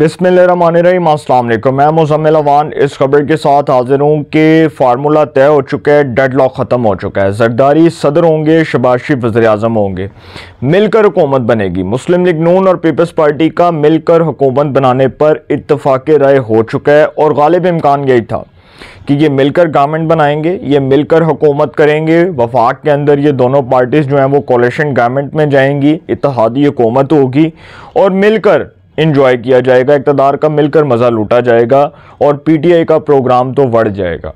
बिस्मिल्लाहिर्रहमानिर्रहीम, अस्सलाम वालेकुम। मैं मुज़म्मिल अवान इस खबर के साथ हाजिर हूँ कि फार्मूला तय हो चुका है, डेडलॉक ख़त्म हो चुका है। जरदारी सदर होंगे, शहबाज शरीफ वज़ीर आज़म होंगे, मिलकर हुकूमत बनेगी। मुस्लिम लीग नून और पीपल्स पार्टी का मिलकर हुकूमत बनाने पर इत्तफ़ाक़ राय हो चुका है और गालिब इम्कान यही था कि ये मिलकर गवर्नमेंट बनाएंगे, ये मिलकर हुकूमत करेंगे। वफाक के अंदर ये दोनों पार्टीज़ जो हैं वो कोalition गवर्नमेंट में जाएंगी, इत्तेहादी हुकूमत होगी और मिलकर इंजॉय किया जाएगा, इक़्तिदार का मिलकर मज़ा लूटा जाएगा और पीटीआई का प्रोग्राम तो बढ़ जाएगा।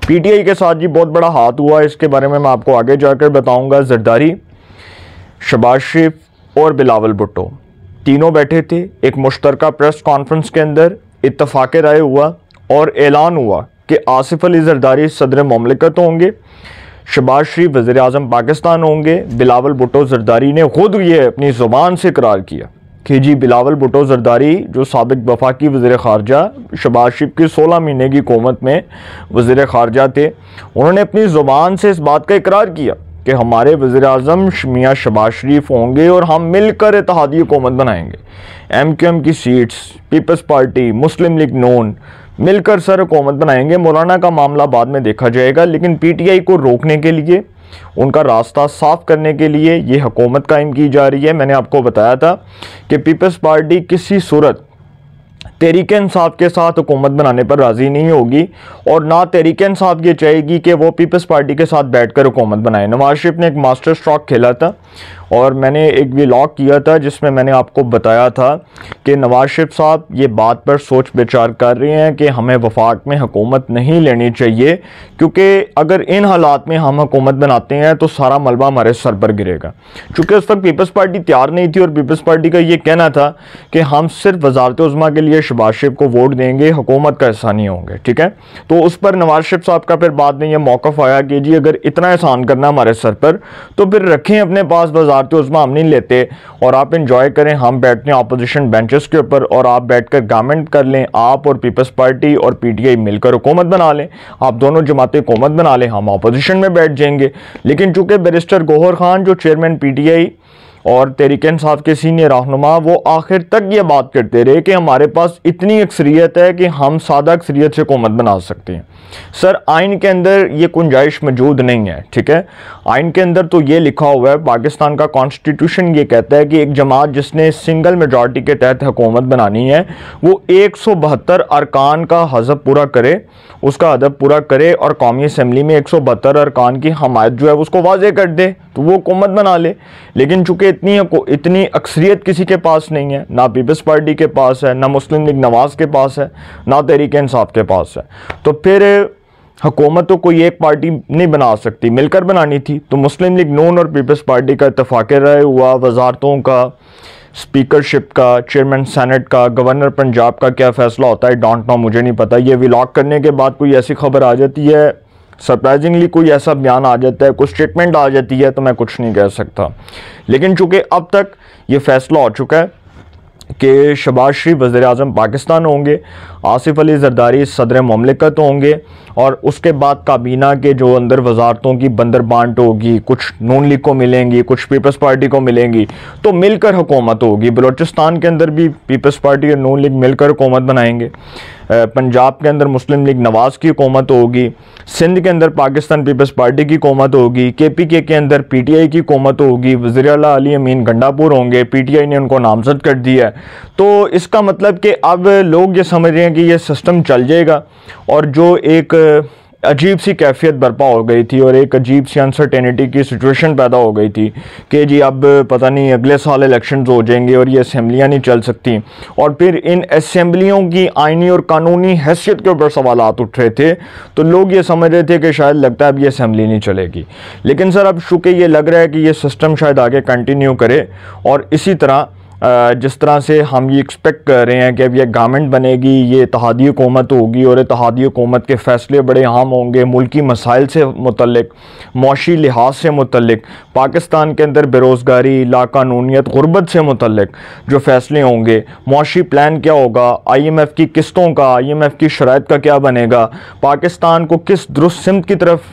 पीटीआई के साथ जी बहुत बड़ा हाथ हुआ, इसके बारे में मैं आपको आगे जाकर बताऊंगा। जरदारी, शहबाज शरीफ और बिलावल भुट्टो तीनों बैठे थे एक मुश्तरका प्रेस कॉन्फ्रेंस के अंदर। इत्तफ़ाक़ राय हुआ और ऐलान हुआ कि आसिफ अली जरदारी सदर मुमलिकत होंगे, शहबाज शरीफ वज़ीर आज़म पाकिस्तान होंगे। बिलावल भुट्टो जरदारी ने खुद ये अपनी ज़ुबान से इकरार किया कि जी बिलावल भुट्टो जरदारी जो साबिक वफाकी वज़ीर ख़ारजा, शहबाज शरीफ की 16 महीने की हुकूमत में वज़ीर ख़ारजा थे, उन्होंने अपनी ज़ुबान से इस बात का इकरार किया कि हमारे वज़ीर आज़म मियाँ शहबाज शरीफ होंगे और हम मिलकर इत्तेहादी हुकूमत बनाएंगे। MQM की सीट्स, पीपल्स पार्टी, मुस्लिम लीग नून मिलकर सर हुकूमत बनाएंगे। मौलाना का मामला बाद में देखा जाएगा, लेकिन पीटीआई को रोकने के लिए, उनका रास्ता साफ करने के लिए ये हुकूमत कायम की जा रही है। मैंने आपको बताया था कि पीपल्स पार्टी किसी सूरत तहरीक इंसाफ के साथ हुकूमत बनाने पर राज़ी नहीं होगी और ना तहरीक इंसाफ ये चाहेगी कि वो पीपल्स पार्टी के साथ बैठकर हुकूमत बनाए। नवाज शरीफ ने एक मास्टर स्ट्रोक खेला था और मैंने एक व्लॉग किया था जिसमें मैंने आपको बताया था कि नवाज शरीफ साहब ये बात पर सोच विचार कर रहे हैं कि हमें वफाक में हुकूमत नहीं लेनी चाहिए, क्योंकि अगर इन हालात में हम हुकूमत बनाते हैं तो सारा मलबा हमारे सर पर गिरेगा। चूँकि उस वक्त पीपल्स पार्टी तैयार नहीं थी और पीपल्स पार्टी का ये कहना था कि हम सिर्फ वज़ारत उज़्मा के लिए शहबाज शरीफ को वोट देंगे, हुकूमत का हिस्सा नहीं होंगे। ठीक है, तो उस पर नवाज शरीफ साहब का फिर बाद में यह मौक़िफ़ आया कि जी अगर इतना एहसान करना हमारे सर पर तो फिर रखें अपने पास वज़ारत उज़्मा, हम नहीं लेते और आप इंजॉय करें, हम बैठते हैं अपोजिशन बेंचेस के ऊपर और आप बैठकर गवर्नमेंट कर लें। आप और पीपल्स पार्टी और पीटीआई मिलकर हुकूमत बना लें, आप दोनों जमातें हुकूमत बना लें, हम अपोजिशन में बैठ जाएंगे। लेकिन चूंकि बैरिस्टर गौहर खान जो चेयरमैन पीटीआई और तहरीक इंसाफ के सीनियर रहनुमा, वो आखिर तक ये बात करते रहे कि हमारे पास इतनी अक्सरियत है कि हम सादा अक्सरियत से हुकूमत बना सकते हैं। सर आइन के अंदर ये गुंजाइश मौजूद नहीं है। ठीक है, आइन के अंदर तो ये लिखा हुआ है, पाकिस्तान का कॉन्स्टिट्यूशन ये कहता है कि एक जमात जिसने सिंगल मेजॉरिटी के तहत हुकूमत बनानी है वो 172 अरकान का हज़फ पूरा करे, उसका अदब पूरा करे और कौमी असम्बली में 172 अरकान की हमायत जो है उसको वाज़े कर दे तो वो हुकूमत बना ले। लेकिन चूंकि इतनी अक्सरियत किसी के पास नहीं है, ना पीपल्स पार्टी के पास है, ना मुस्लिम लीग नवाज के पास है, ना तहरीक इंसाफ के पास है, तो फिर हुकूमत तो कोई एक पार्टी नहीं बना सकती, मिलकर बनानी थी। तो मुस्लिम लीग नून और पीपल्स पार्टी का इत्तफ़ाक़ राय हुआ। वज़ारतों का, स्पीकरशिप का, चेयरमैन सेनेट का, गवर्नर पंजाब का क्या फ़ैसला होता है डोंट नो, मुझे नहीं पता। ये व्लॉग करने के बाद कोई ऐसी खबर आ जाती है, सरप्राइजिंगली कोई ऐसा बयान आ जाता है, कोई स्टेटमेंट आ जाती है, तो मैं कुछ नहीं कह सकता। लेकिन चूँकि अब तक ये फ़ैसला हो चुका है कि शहबाज शरीफ वज़ीर आज़म पाकिस्तान होंगे, आसिफ अली जरदारी सदर मुमलिकत होंगे और उसके बाद काबीना के जो अंदर वज़ारतों की बंदर बांट होगी, कुछ नून लीग को मिलेंगी, कुछ पीपल्स पार्टी को मिलेंगी, तो मिलकर हुकूमत होगी। बलूचिस्तान के अंदर भी पीपल्स पार्टी और नून लीग मिलकर हुकूमत बनाएंगे। पंजाब के अंदर मुस्लिम लीग नवाज़ की हुकूमत होगी, सिंध के अंदर पाकिस्तान पीपल्स पार्टी की हुकूमत होगी, KPK के अंदर PTI की हुकूमत होगी, वज़ीर आला अली अमीन गंडापुर होंगे, PTI ने उनको नामज़द कर दिया है। तो इसका मतलब कि अब लोग ये समझ रहे हैं कि ये सिस्टम चल जाएगा और जो एक अजीब सी कैफियत बर्पा हो गई थी और एक अजीब सी अनसर्टेनिटी की सिचुएशन पैदा हो गई थी कि जी अब पता नहीं अगले साल इलेक्शंस हो जाएंगे और ये असम्बलियाँ नहीं चल सकती, और फिर इन असम्बलियों की आइनी और कानूनी हैसियत के ऊपर सवालात उठ रहे थे। तो लोग ये समझ रहे थे कि शायद लगता है अब ये असम्बली नहीं चलेगी। लेकिन सर अब चूँकि ये लग रहा है कि ये सिस्टम शायद आगे कंटिन्यू करे और इसी तरह जिस तरह से हम ये एक्सपेक्ट कर रहे हैं कि अब ये गवर्नमेंट बनेगी, ये इत्तेहादी हुकूमत होगी और इत्तेहादी हुकूमत के फ़ैसले बड़े अहम होंगे, मुल्की मसाइल से मुतल्लिक, मौशी लिहाज से मुतल्लिक, पाकिस्तान के अंदर बेरोज़गारी, लाकानूनियत, गुर्बत से मुतल्लिक जो फ़ैसले होंगे, मौशी प्लान क्या होगा, IMF की किस्तों का, IMF की शराइत का क्या बनेगा, पाकिस्तान को किस दुरुस्त सिमत की तरफ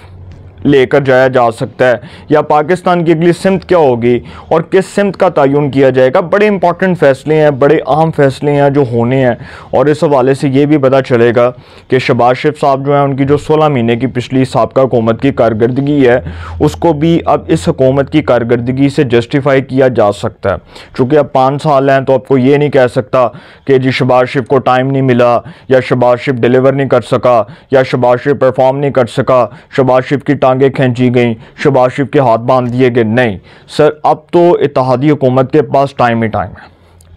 लेकर जाया जा सकता है, या पाकिस्तान की अगली सिमत क्या होगी और किस सिमत का तयन किया जाएगा। बड़े इंपॉर्टेंट फैसले हैं, बड़े अहम फैसले हैं जो होने हैं। और इस हवाले से ये भी पता चलेगा कि शहबाज शरीफ साहब जो हैं उनकी जो 16 महीने की पिछली साबका हुकूमत की कारकर्दगी है उसको भी अब इस हुकूमत की कारकर्दगी से जस्टिफाई किया जा सकता है। चूँकि अब 5 साल हैं तो आपको ये नहीं कह सकता कि जी शहबाज शरीफ को टाइम नहीं मिला, या शहबाज शरीफ डिलीवर नहीं कर सका, या शहबाज शरीफ परफॉर्म नहीं कर सका, शहबाज शरीफ की टांगें खींची गई, शहबाज शरीफ के हाथ बांध दिए गए। नहीं सर, अब तो इत्तेहादी हुकूमत के पास टाइम ही टाइम है,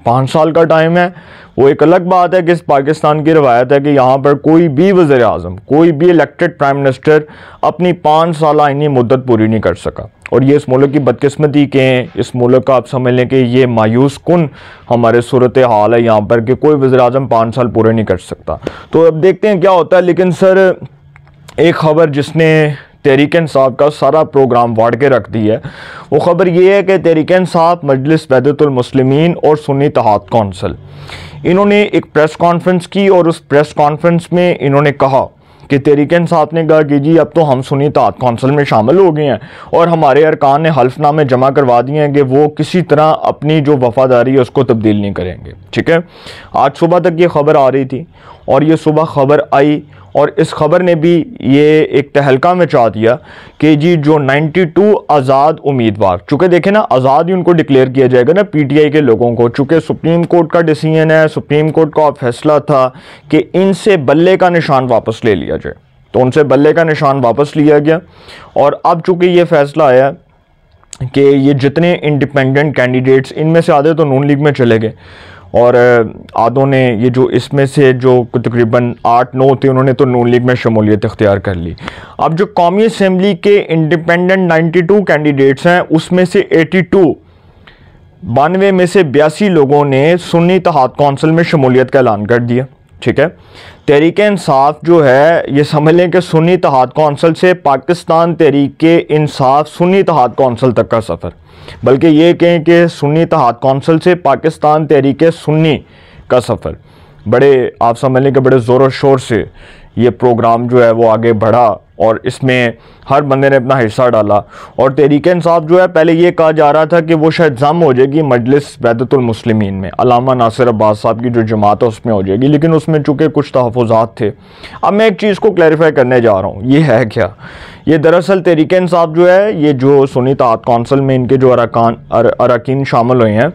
5 साल का टाइम है। वो एक अलग बात है कि इस पाकिस्तान की रवायत है कि यहाँ पर कोई भी वज़ीर आज़म, कोई भी इलेक्टेड प्राइम मिनिस्टर अपनी 5 साल आइनी मुद्दत पूरी नहीं कर सका। और ये इस मुल्क की बदकिस्मती के, इस मुल्क का आप समझ लें कि ये मायूस कुन हमारे सूरत हाल है यहाँ पर कि कोई वज़ीर आज़म 5 साल पूरे नहीं कर सकता। तो अब देखते हैं क्या होता है। लेकिन सर एक ख़बर जिसने तहरीक इंसाफ का सारा प्रोग्राम वाड़ के रख दी है, वो ख़बर ये है कि तहरीक इंसाफ, मजलिस वहदतुल मुस्लिमीन और सुन्नी इत्तेहाद कौंसिल, इन्होंने एक प्रेस कॉन्फ्रेंस की और उस प्रेस कॉन्फ्रेंस में इन्होंने कहा कि तहरीक इंसाफ ने कहा कि जी अब तो हम सुन्नी इत्तेहाद कौंसिल में शामिल हो गए हैं और हमारे अरकान ने हल्फनामे जमा करवा दिए हैं कि वो किसी तरह अपनी जो वफादारी है उसको तब्दील नहीं करेंगे। ठीक है, आज सुबह तक ये खबर आ रही थी और ये सुबह खबर आई और इस खबर ने भी ये एक तहलका मचा दिया कि जी जो 92 आज़ाद उम्मीदवार, चूँकि देखें ना आज़ाद ही उनको डिक्लेयर किया जाएगा ना पीटीआई के लोगों को, चूँकि सुप्रीम कोर्ट का डिसीजन है, सुप्रीम कोर्ट का फैसला था कि इनसे बल्ले का निशान वापस ले लिया जाए, तो उनसे बल्ले का निशान वापस लिया गया। और अब चूँकि ये फैसला आया कि ये जितने इंडिपेंडेंट कैंडिडेट्स, इनमें से आधे तो नून लीग में चले गए और आधों ने, ये जो इसमें से जो तकरीबन 8-9 थे उन्होंने तो नून लीग में शमूलियत इख्तियार कर ली। अब जो कौमी असम्बली के इंडिपेंडेंट 92 कैंडिडेट्स हैं उसमें से 92 में से 82 लोगों ने सुन्नी इत्तेहाद कौंसिल में शमूलियत का ऐलान कर दिया। ठीक है, तहरीक इंसाफ जो है ये समझ लें कि सुन्नी इत्तेहाद कौंसिल से पाकिस्तान तहरीक इंसाफ सुन्नी इत्तेहाद कौंसिल तक का सफ़र, बल्कि ये कहें कि सुन्नी इत्तेहाद कौंसिल से पाकिस्तान तहरीक सुन्नी का सफ़र, बड़े आप समझ लें कि बड़े ज़ोर शोर से ये प्रोग्राम जो है वो आगे बढ़ा और इसमें हर बंदे ने अपना हिस्सा डाला। और तहरीक इंसाफ जो है पहले ये कहा जा रहा था कि वो शायद जम हो जाएगी मजलिस वहदतुल मुस्लिमीन में, अल्लामा नासिर अब्बास साहब की जो जमात है उसमें हो जाएगी, लेकिन उसमें चूँकि कुछ तहफ़्फ़ुज़ात थे। अब मैं एक चीज़ को क्लैरिफाई करने जा रहा हूँ, ये है क्या, ये दरअसल तहरीक इंसाफ जो है ये जो सुन्नी इत्तेहाद कौंसिल में इनके जो अरकान शामिल हुए हैं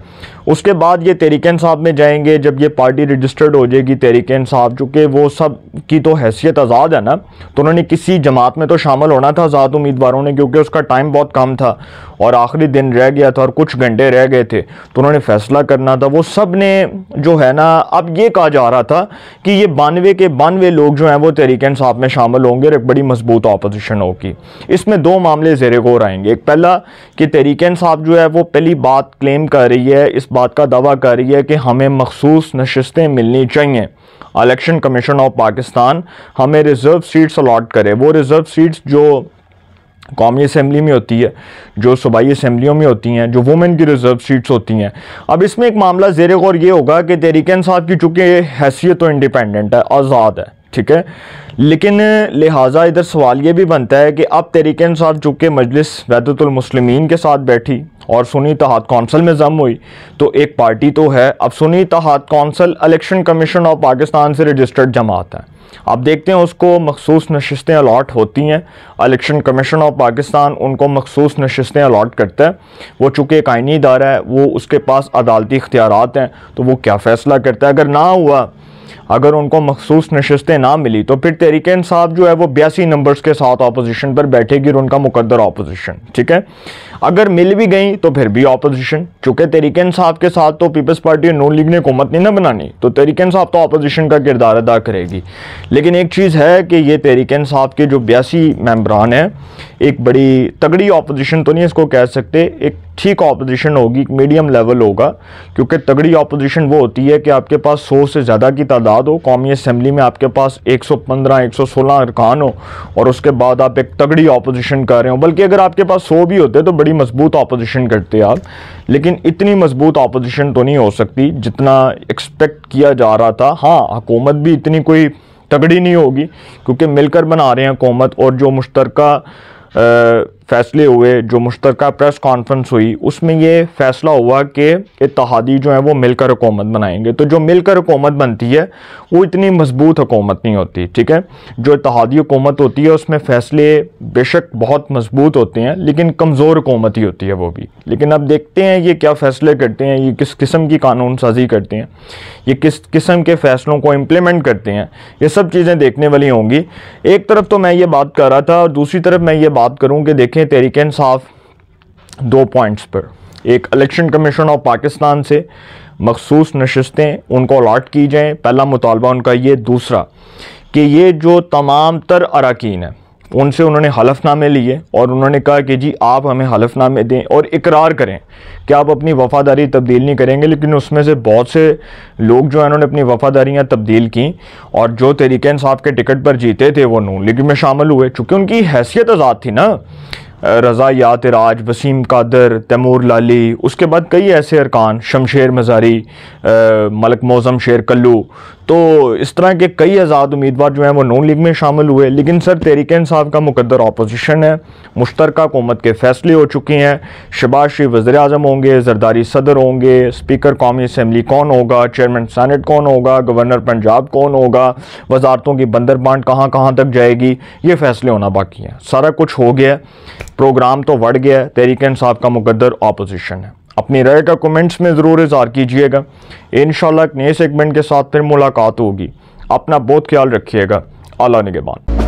उसके बाद ये तहरीक इंसाफ में जाएंगे। जब ये पार्टी रजिस्टर्ड हो जाएगी तहरीक इंसाफ, चूँकि वो सब की तो हैसियत आज़ाद है ना, तो उन्होंने किसी जमात में तो शामिल होना था आज़ाद उम्मीदवारों ने, क्योंकि उसका टाइम बहुत कम था और आखिरी दिन रह गया था और कुछ घंटे रह गए थे, तो उन्होंने फैसला करना था। वो सब ने जो है ना, अब ये कहा जा रहा था कि ये 92 के 92 लोग जो हैं वो तहरीक इंसाफ में शामिल होंगे और एक बड़ी मजबूत अपोजिशन होगी। इसमें 2 मामले ज़ेरे गौर आएंगे। एक पहला कि तहरीक इंसाफ जो है वो पहली बात क्लेम कर रही है, इस बात का दावा कर रही है कि हमें मखसूस नशिस्तें मिलनी चाहिए, इलेक्शन कमीशन ऑफ पाकिस्तान हमें रिज़र्व सीट्स अलॉट करे। वो रिज़र्व सीट्स जो कौमी असम्बली में होती है, जो सूबाई असम्बलियों में होती हैं, जो वुमेन की रिज़र्व सीट्स होती हैं। अब इसमें एक मामला ज़ेरे गौर ये होगा कि तहरीक इंसाफ की चूँकि हैसियत तो इंडिपेंडेंट है, आज़ाद है, ठीक है, लेकिन लिहाजा इधर सवाल ये भी बनता है कि अब तहरीक इंसाफ चूँकि मजलिस वहदतुल मुस्लिमीन के साथ बैठी और सुन्नी इत्तेहाद कौंसिल में जम हुई, तो एक पार्टी तो है। अब Sunni Ittehad council election commission of Pakistan से रजिस्टर्ड जमात है। अब देखते हैं उसको मखसूस नशिस्तें अलॉट होती हैं, इलेक्शन कमीशन ऑफ पाकिस्तान उनको मखसूस नशिस्तें अलॉट करता है। वो चूँकि एक आइनी इदारा है, वो उसके पास अदालती इख्तियारात हैं, तो वो क्या फ़ैसला करता है। अगर ना हुआ, अगर उनको मखसूस नशिस्तें ना मिली, तो फिर तहरीक इंसाफ जो है वो 82 नंबर्स के साथ अपोजिशन पर बैठेगी और उनका मुकद्दर अपोजिशन। ठीक है, अगर मिल भी गई तो फिर भी अपोजिशन, चूँकि तहरीक इंसाफ के साथ तो पीपल्स पार्टी और नून लीग ने हुकूमत नहीं ना बनानी, तो तहरीक इंसाफ तो अपोजिशन का किरदार अदा करेगी। लेकिन एक चीज़ है कि ये तहरीक इंसाफ के जो 82 मेंबरान हैं, एक बड़ी तगड़ी अपोजिशन तो नहीं इसको कह सकते, एक ठीक अपोजिशन होगी, मीडियम लेवल होगा, क्योंकि तगड़ी अपोजिशन वो होती है कि आपके पास 100 से ज़्यादा की तादाद हो, कौमी असम्बली में आपके पास 115-116 अरकान हो और उसके बाद आप एक तगड़ी अपोजिशन कर रहे हो। बल्कि अगर आपके पास 100 भी होते तो बड़ी मजबूत अपोजिशन करते आप, लेकिन इतनी मजबूत अपोजिशन तो नहीं हो सकती जितना एक्सपेक्ट किया जा रहा था। हाँ, हुकूमत भी इतनी कोई तगड़ी नहीं होगी क्योंकि मिलकर बना रहे हैं हुकूमत, और जो मुश्तरका फैसले हुए, जो मुश्तरका प्रेस कॉन्फ्रेंस हुई, उसमें ये फैसला हुआ कि इत्तेहादी जो है वो मिलकर हुकूमत बनाएंगे। तो जो मिलकर हुकूमत बनती है वो इतनी मजबूत हुकूमत नहीं होती, ठीक है। जो इत्तेहादी हुकूमत होती है उसमें फ़ैसले बेशक बहुत मजबूत होते हैं लेकिन कमज़ोर हुकूमत ही होती है वो भी। लेकिन अब देखते हैं ये क्या फ़ैसले करते हैं, ये किस किस्म की कानून साजी करते हैं, ये किस किस्म के फ़ैसलों को इम्प्लीमेंट करते हैं, ये सब चीज़ें देखने वाली होंगी। एक तरफ तो मैं ये बात कर रहा था और दूसरी तरफ मैं ये बात करूँ कि देखें तहरीक-ए-इंसाफ 2 पॉइंट्स पर, एक इलेक्शन कमीशन ऑफ पाकिस्तान से मखसूस नशस्तें उनको अलॉट की जाएँ, पहला मुतालबा उनका ये। दूसरा कि ये जो तमाम तर अरकान हैं उनसे उन्होंने हलफनामे लिए और उन्होंने कहा कि जी आप हमें हलफनामे दें और इकरार करें कि आप अपनी वफ़ादारी तब्दील नहीं करेंगे। लेकिन उसमें से बहुत से लोग जो हैं उन्होंने अपनी वफ़ादारियाँ तब्दील की और जो तहरीक-ए-इंसाफ के टिकट पर जीते थे वो नून लीग में शामिल हुए, चूँकि उनकी हैसियत आज़ाद थी ना। रज़ा यातराज, वसीम कादर, तैमूर लाली, उसके बाद कई ऐसे अरकान, शमशेर मज़ारी, मलक मौज़म शेर कल्लू, तो इस तरह के कई आज़ाद उम्मीदवार जो हैं वो नून लीग में शामिल हुए। लेकिन सर तहरीक-ए-इंसाफ का मुकद्दर अपोजिशन है, मुश्तरका हुकूमत के फ़ैसले हो चुके हैं, शहबाज शरीफ वज़ीर-ए-आज़म होंगे, ज़रदारी सदर होंगे, स्पीकर कौमी असम्बली कौन होगा, चेयरमैन सेनेट कौन होगा, गवर्नर पंजाब कौन होगा, वजारतों की बंदर बांट कहाँ कहाँ तक जाएगी, ये फ़ैसले होना बाकी हैं। सारा कुछ हो गया, प्रोग्राम तो बढ़ गया, तहरीक-ए-इंसाफ का मुकद्दर अपोजिशन है। अपनी राय का कमेंट्स में ज़रूर इज़हार कीजिएगा। इंशाल्लाह एक नए सेगमेंट के साथ फिर मुलाकात होगी। अपना बहुत ख्याल रखिएगा। आला निगहबान।